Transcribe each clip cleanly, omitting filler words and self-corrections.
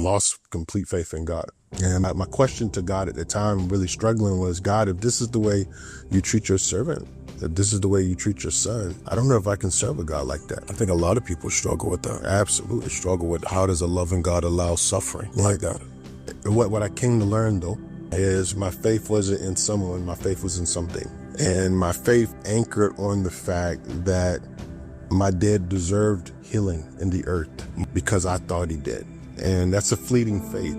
lost complete faith in God. And my question to God at the time, really struggling, was, God, if this is the way you treat your servant, if this is the way you treat your son, I don't know if I can serve a God like that. I think a lot of people struggle with that. Absolutely. Struggle with, how does a loving God allow suffering like that? What I came to learn, though, is my faith wasn't in someone, my faith was in something. And my faith anchored on the fact that my dad deserved healing in the earth because I thought he did. And that's a fleeting faith.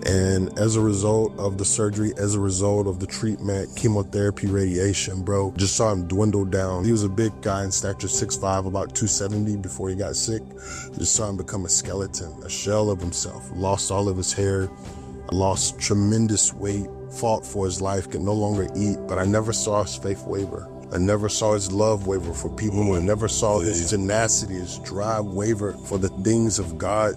And as a result of the surgery, as a result of the treatment, chemotherapy, radiation, bro, just saw him dwindle down. He was a big guy in stature, 6'5", about 270 before he got sick. Just saw him become a skeleton, a shell of himself. Lost all of his hair, lost tremendous weight, fought for his life, could no longer eat, but I never saw his faith waver. I never saw his love waver for people. I never saw his tenacity, his drive waver for the things of God.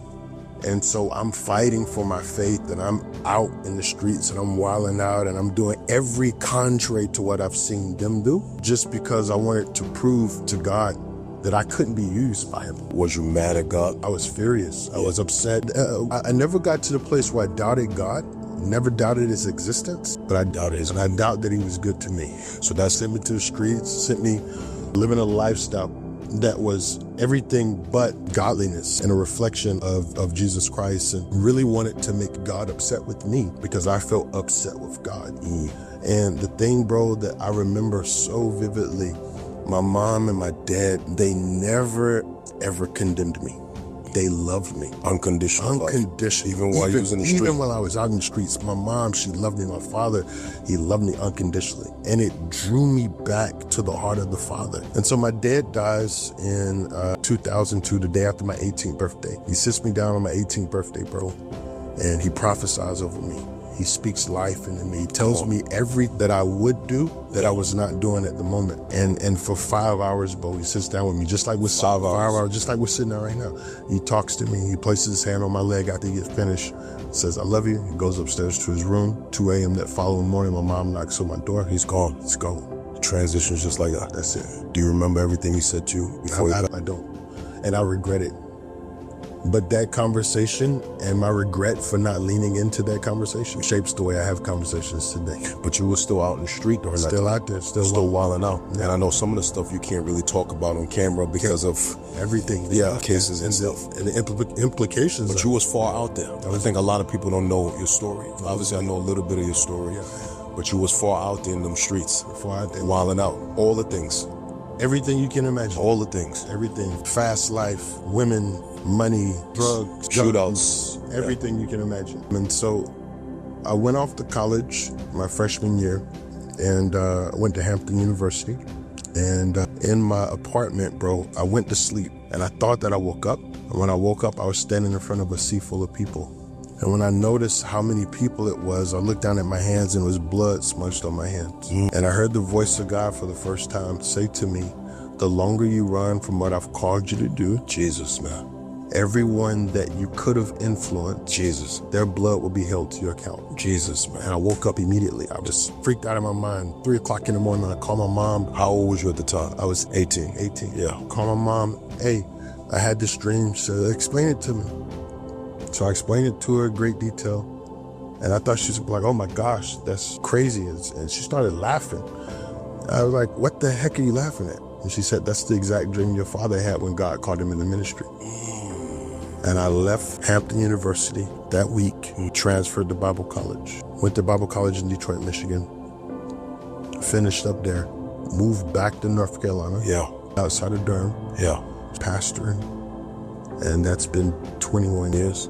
And so I'm fighting for my faith, and I'm out in the streets and I'm wilding out and I'm doing every contrary to what I've seen them do, just because I wanted to prove to God that I couldn't be used by him. Was you mad at God? I was furious. I was upset. I never got to the place where I doubted God, never doubted his existence, but I doubted his, and I doubt that he was good to me. So that sent me to the streets, sent me living a lifestyle that was everything but godliness and a reflection of Jesus Christ, and really wanted to make God upset with me because I felt upset with God. And the thing, bro, that I remember so vividly, my mom and my dad, they never, ever condemned me. They loved me. Unconditional. Unconditional. Even while you was in the street? Even while I was out in the streets. My mom, she loved me. My father, he loved me unconditionally. And it drew me back to the heart of the Father. And so my dad dies in 2002, the day after my 18th birthday. He sits me down on my 18th birthday, bro, and he prophesies over me. He speaks life into me. He tells me everything that I would do that I was not doing at the moment. And for 5 hours, bro, he sits down with me, just like we're 5 hours, just like we're sitting there right now. He talks to me. He places his hand on my leg after he gets finished. Says, I love you. He goes upstairs to his room. 2 a.m. that following morning, my mom knocks on my door. He's gone. It's gone. Transitions just like that. That's it. Do you remember everything he said to you before? I don't. And I regret it. But that conversation and my regret for not leaning into that conversation shapes the way I have conversations today. But you were still out in the street during that time. Still out there, still wilding out. Yeah. And I know some of the stuff you can't really talk about on camera because of everything. Yeah, cases and stuff. And the implications. But you was far out there. I think a lot of people don't know your story. Obviously, I know a little bit of your story. Yeah. But you was far out there in them streets. Far out there. Wilding out. All the things. Everything you can imagine. All the things. Everything. Fast life, women, money, drugs, shootouts, everything you can imagine. And so I went off to college my freshman year, and I went to Hampton University. And in my apartment, bro, I went to sleep, and I thought that I woke up. And when I woke up, I was standing in front of a sea full of people. And when I noticed how many people it was, I looked down at my hands and it was blood smudged on my hands. And I heard the voice of God for the first time say to me, the longer you run from what I've called you to do, Jesus, man, everyone that you could have influenced, Jesus, their blood will be held to your account. Jesus, man. And I woke up immediately. I was freaked out of my mind. 3 o'clock in the morning, I called my mom. How old was you at the time? I was 18. Yeah. Called my mom. Hey, I had this dream. She said, explain it to me. So I explained it to her in great detail. And I thought she was like, oh my gosh, that's crazy. And she started laughing. I was like, what the heck are you laughing at? And she said, that's the exact dream your father had when God called him in the ministry. And I left Hampton University that week, transferred to Bible college. Went to Bible college in Detroit, Michigan. Finished up there. Moved back to North Carolina. Yeah. Outside of Durham. Yeah. Pastoring. And that's been 21 years.